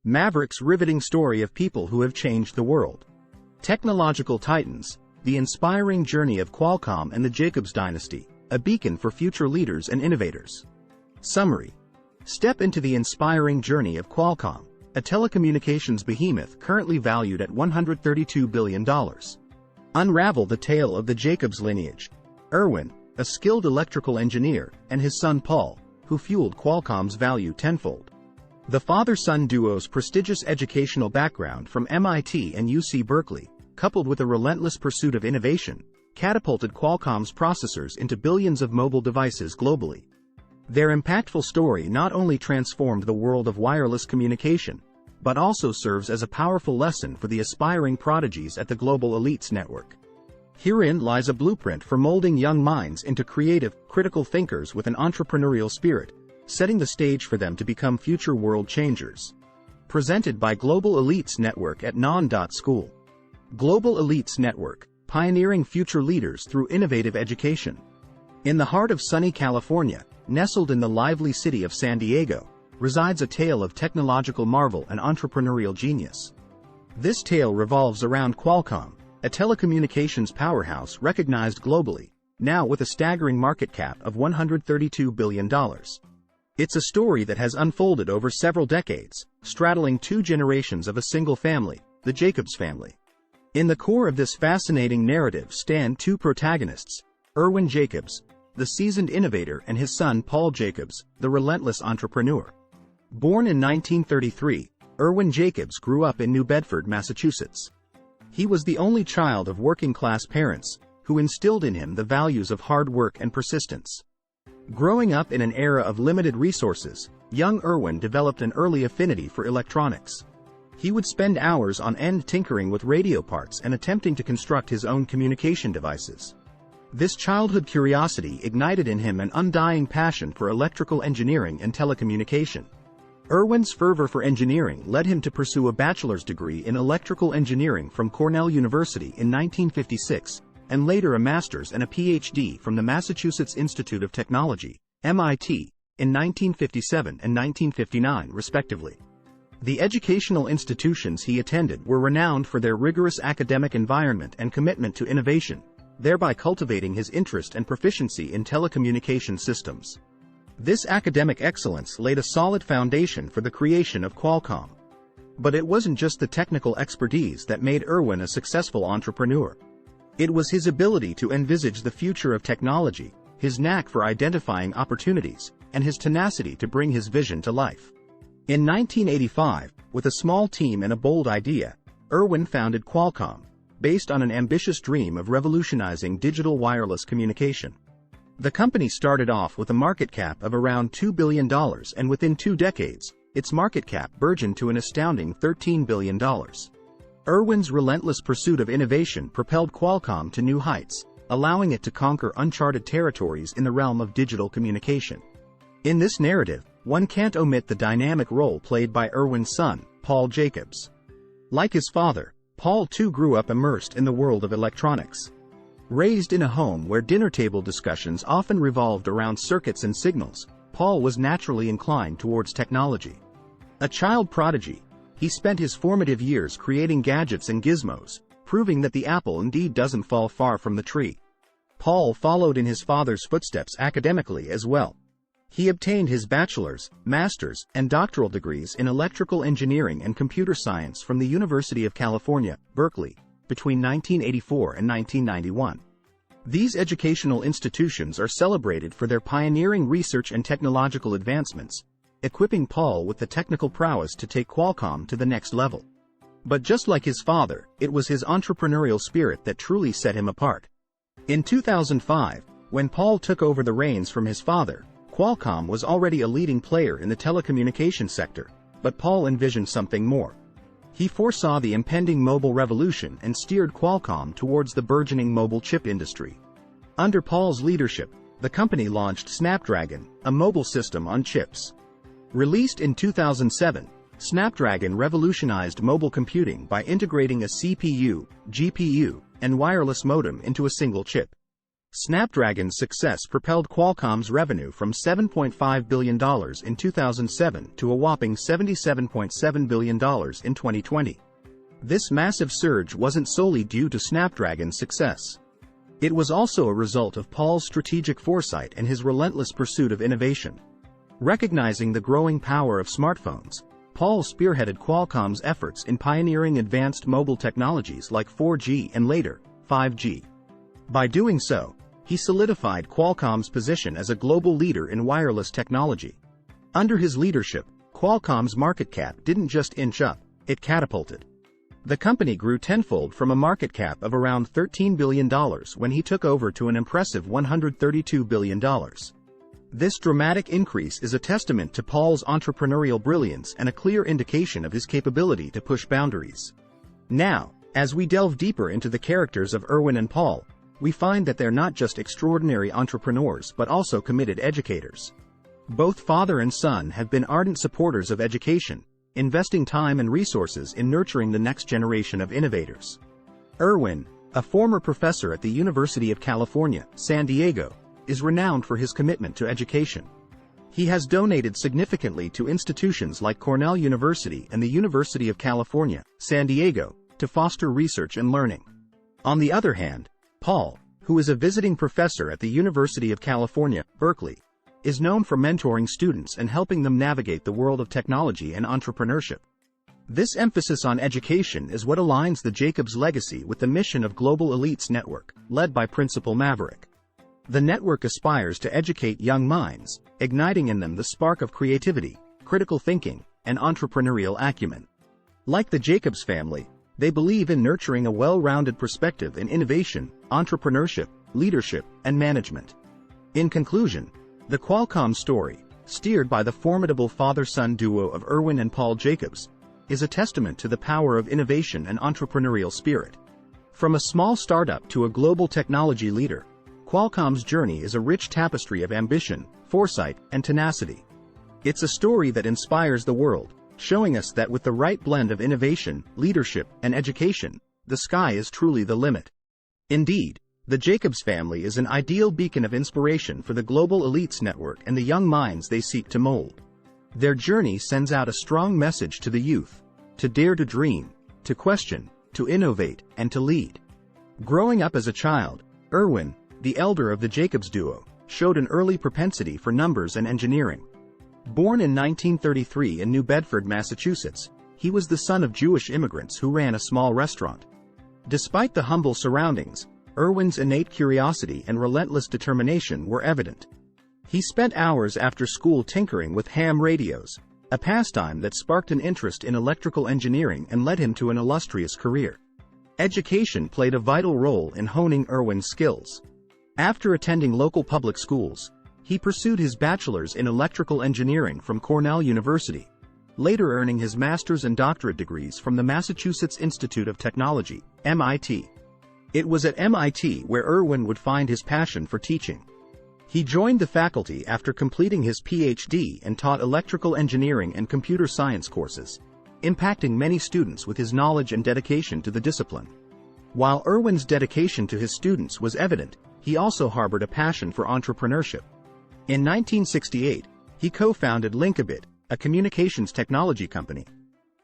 Maverick's riveting story of people who have changed the world. Technological titans, the inspiring journey of Qualcomm and the Jacobs dynasty, a beacon for future leaders and innovators. Summary. Step into the inspiring journey of Qualcomm, a telecommunications behemoth currently valued at $132 billion. Unravel the tale of the Jacobs lineage. Irwin, a skilled electrical engineer, and his son Paul, who fueled Qualcomm's value tenfold. The father-son duo's prestigious educational background from MIT and UC Berkeley, coupled with a relentless pursuit of innovation, catapulted Qualcomm's processors into billions of mobile devices globally. Their impactful story not only transformed the world of wireless communication, but also serves as a powerful lesson for the aspiring prodigies at the Global Elites Network. Herein lies a blueprint for molding young minds into creative, critical thinkers with an entrepreneurial spirit, setting the stage for them to become future world changers. Presented by Global Elites Network at Non.School. Global Elites Network, pioneering future leaders through innovative education. In the heart of sunny California, nestled in the lively city of San Diego, resides a tale of technological marvel and entrepreneurial genius. This tale revolves around Qualcomm, a telecommunications powerhouse recognized globally, now with a staggering market cap of $132 billion. It's a story that has unfolded over several decades, straddling two generations of a single family, the Jacobs family. In the core of this fascinating narrative stand two protagonists, Irwin Jacobs, the seasoned innovator, and his son Paul Jacobs, the relentless entrepreneur. Born in 1933, Irwin Jacobs grew up in New Bedford, Massachusetts. He was the only child of working-class parents, who instilled in him the values of hard work and persistence. Growing up in an era of limited resources, young Irwin developed an early affinity for electronics. He would spend hours on end tinkering with radio parts and attempting to construct his own communication devices. This childhood curiosity ignited in him an undying passion for electrical engineering and telecommunication. Irwin's fervor for engineering led him to pursue a bachelor's degree in electrical engineering from Cornell University in 1956, and later a master's and a PhD from the Massachusetts Institute of Technology, MIT, in 1957 and 1959 respectively. The educational institutions he attended were renowned for their rigorous academic environment and commitment to innovation, thereby cultivating his interest and proficiency in telecommunication systems. This academic excellence laid a solid foundation for the creation of Qualcomm. But it wasn't just the technical expertise that made Irwin a successful entrepreneur. It was his ability to envisage the future of technology, his knack for identifying opportunities, and his tenacity to bring his vision to life. In 1985, with a small team and a bold idea, Irwin founded Qualcomm, based on an ambitious dream of revolutionizing digital wireless communication. The company started off with a market cap of around $2 billion, and within 2 decades, its market cap burgeoned to an astounding $13 billion. Irwin's relentless pursuit of innovation propelled Qualcomm to new heights, allowing it to conquer uncharted territories in the realm of digital communication. In this narrative, one can't omit the dynamic role played by Irwin's son, Paul Jacobs. Like his father, Paul too grew up immersed in the world of electronics. Raised in a home where dinner table discussions often revolved around circuits and signals, Paul was naturally inclined towards technology. A child prodigy, he spent his formative years creating gadgets and gizmos, proving that the apple indeed doesn't fall far from the tree. Paul followed in his father's footsteps academically as well. He obtained his bachelor's, master's, and doctoral degrees in electrical engineering and computer science from the University of California, Berkeley, between 1984 and 1991. These educational institutions are celebrated for their pioneering research and technological advancements, equipping Paul with the technical prowess to take Qualcomm to the next level. But just like his father, it was his entrepreneurial spirit that truly set him apart. In 2005, when Paul took over the reins from his father, Qualcomm was already a leading player in the telecommunications sector, but Paul envisioned something more. He foresaw the impending mobile revolution and steered Qualcomm towards the burgeoning mobile chip industry. Under Paul's leadership, the company launched Snapdragon, a mobile system on chips. Released in 2007, Snapdragon revolutionized mobile computing by integrating a CPU, GPU, and wireless modem into a single chip. Snapdragon's success propelled Qualcomm's revenue from $7.5 billion in 2007 to a whopping $77.7 billion in 2020. This massive surge wasn't solely due to Snapdragon's success. It was also a result of Paul's strategic foresight and his relentless pursuit of innovation. Recognizing the growing power of smartphones, Paul spearheaded Qualcomm's efforts in pioneering advanced mobile technologies like 4G and later, 5G. By doing so, he solidified Qualcomm's position as a global leader in wireless technology. Under his leadership, Qualcomm's market cap didn't just inch up, it catapulted. The company grew tenfold from a market cap of around $13 billion when he took over to an impressive $132 billion. This dramatic increase is a testament to Paul's entrepreneurial brilliance and a clear indication of his capability to push boundaries. Now, as we delve deeper into the characters of Irwin and Paul, we find that they're not just extraordinary entrepreneurs but also committed educators. Both father and son have been ardent supporters of education, investing time and resources in nurturing the next generation of innovators. Irwin, a former professor at the University of California, San Diego, is renowned for his commitment to education. He has donated significantly to institutions like Cornell University and the University of California, San Diego, to foster research and learning. On the other hand, Paul, who is a visiting professor at the University of California, Berkeley, is known for mentoring students and helping them navigate the world of technology and entrepreneurship. This emphasis on education is what aligns the Jacobs legacy with the mission of Global Elites Network, led by Principal Maverick. The network aspires to educate young minds, igniting in them the spark of creativity, critical thinking, and entrepreneurial acumen. Like the Jacobs family, they believe in nurturing a well-rounded perspective in innovation, entrepreneurship, leadership, and management. In conclusion, the Qualcomm story, steered by the formidable father-son duo of Irwin and Paul Jacobs, is a testament to the power of innovation and entrepreneurial spirit. From a small startup to a global technology leader, Qualcomm's journey is a rich tapestry of ambition, foresight, and tenacity. It's a story that inspires the world, showing us that with the right blend of innovation, leadership, and education, the sky is truly the limit. Indeed, the Jacobs family is an ideal beacon of inspiration for the Global Elites Network and the young minds they seek to mold. Their journey sends out a strong message to the youth: to dare to dream, to question, to innovate, and to lead. Growing up as a child, Irwin, the elder of the Jacobs duo, showed an early propensity for numbers and engineering. Born in 1933 in New Bedford, Massachusetts, he was the son of Jewish immigrants who ran a small restaurant. Despite the humble surroundings, Irwin's innate curiosity and relentless determination were evident. He spent hours after school tinkering with ham radios, a pastime that sparked an interest in electrical engineering and led him to an illustrious career. Education played a vital role in honing Irwin's skills. After attending local public schools, he pursued his bachelor's in electrical engineering from Cornell University, later earning his master's and doctorate degrees from the Massachusetts Institute of Technology, MIT. It was at MIT where Irwin would find his passion for teaching. He joined the faculty after completing his PhD and taught electrical engineering and computer science courses, impacting many students with his knowledge and dedication to the discipline. While Irwin's dedication to his students was evident, he also harbored a passion for entrepreneurship. In 1968, he co-founded Linkabit, a communications technology company.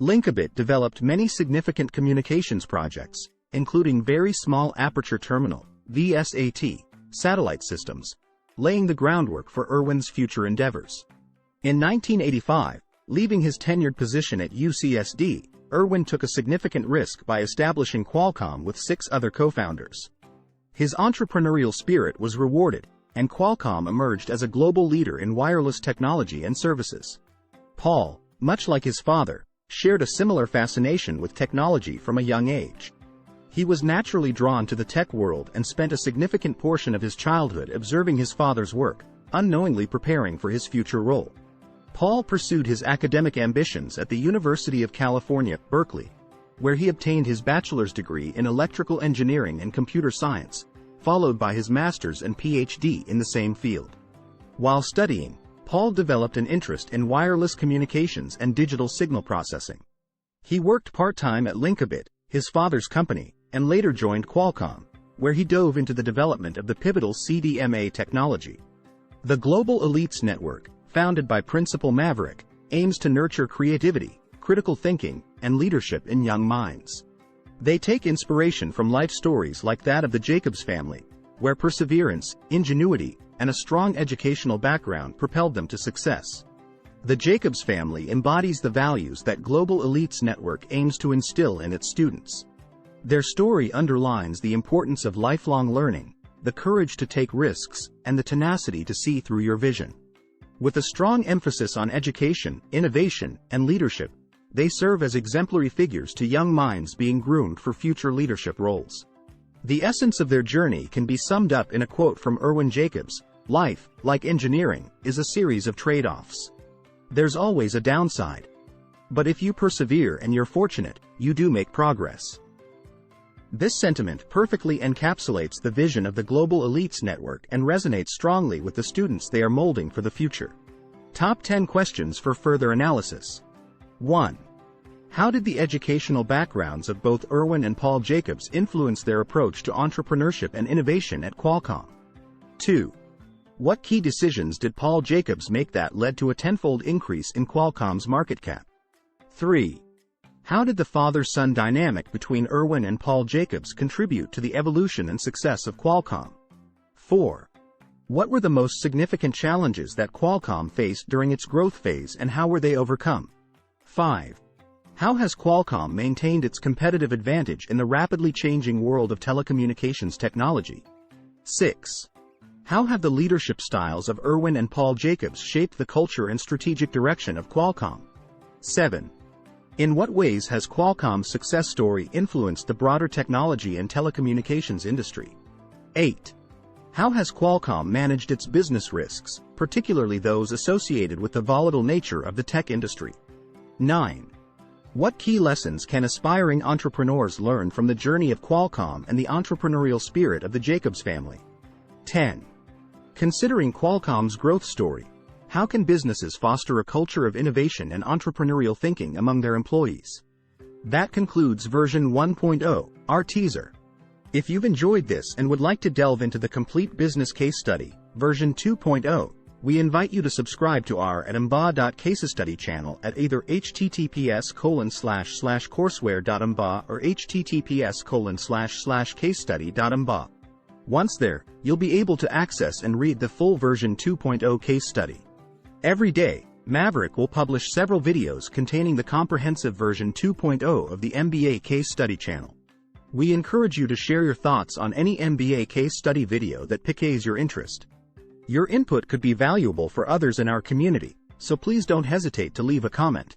Linkabit developed many significant communications projects, including Very Small Aperture Terminal, VSAT, satellite systems, laying the groundwork for Irwin's future endeavors. In 1985, leaving his tenured position at UCSD, Irwin took a significant risk by establishing Qualcomm with 6 other co-founders. His entrepreneurial spirit was rewarded, and Qualcomm emerged as a global leader in wireless technology and services. Paul, much like his father, shared a similar fascination with technology from a young age. He was naturally drawn to the tech world and spent a significant portion of his childhood observing his father's work, unknowingly preparing for his future role. Paul pursued his academic ambitions at the University of California, Berkeley, where he obtained his bachelor's degree in electrical engineering and computer science, followed by his master's and PhD in the same field. While studying, Paul developed an interest in wireless communications and digital signal processing. He worked part-time at Linkabit, his father's company, and later joined Qualcomm, where he dove into the development of the pivotal CDMA technology. The Global Elites Network, founded by Principal Maverick, aims to nurture creativity, critical thinking, and leadership in young minds. They take inspiration from life stories like that of the Jacobs family, where perseverance, ingenuity, and a strong educational background propelled them to success. The Jacobs family embodies the values that Global Elites Network aims to instill in its students. Their story underlines the importance of lifelong learning, the courage to take risks, and the tenacity to see through your vision. With a strong emphasis on education, innovation, and leadership, they serve as exemplary figures to young minds being groomed for future leadership roles. The essence of their journey can be summed up in a quote from Irwin Jacobs: "Life, like engineering, is a series of trade-offs. There's always a downside. But if you persevere and you're fortunate, you do make progress." This sentiment perfectly encapsulates the vision of the Global Elites Network and resonates strongly with the students they are molding for the future. Top 10 questions for further analysis. 1. How did the educational backgrounds of both Irwin and Paul Jacobs influence their approach to entrepreneurship and innovation at Qualcomm? 2. What key decisions did Paul Jacobs make that led to a tenfold increase in Qualcomm's market cap? 3. How did the father-son dynamic between Irwin and Paul Jacobs contribute to the evolution and success of Qualcomm? 4. What were the most significant challenges that Qualcomm faced during its growth phase and how were they overcome? 5. How has Qualcomm maintained its competitive advantage in the rapidly changing world of telecommunications technology? 6. How have the leadership styles of Irwin and Paul Jacobs shaped the culture and strategic direction of Qualcomm? 7. In what ways has Qualcomm's success story influenced the broader technology and telecommunications industry? 8. How has Qualcomm managed its business risks, particularly those associated with the volatile nature of the tech industry? 9. What key lessons can aspiring entrepreneurs learn from the journey of Qualcomm and the entrepreneurial spirit of the Jacobs family? 10. Considering Qualcomm's growth story, how can businesses foster a culture of innovation and entrepreneurial thinking among their employees? That concludes version 1.0, our teaser. If you've enjoyed this and would like to delve into the complete business case study, version 2.0, we invite you to subscribe to our @mba.casestudy channel at either https://courseware.mba or https://casestudy.mba. Once there, you'll be able to access and read the full version 2.0 case study. Every day, Maverick will publish several videos containing the comprehensive version 2.0 of the MBA case study channel. We encourage you to share your thoughts on any MBA case study video that piques your interest. Your input could be valuable for others in our community, so please don't hesitate to leave a comment.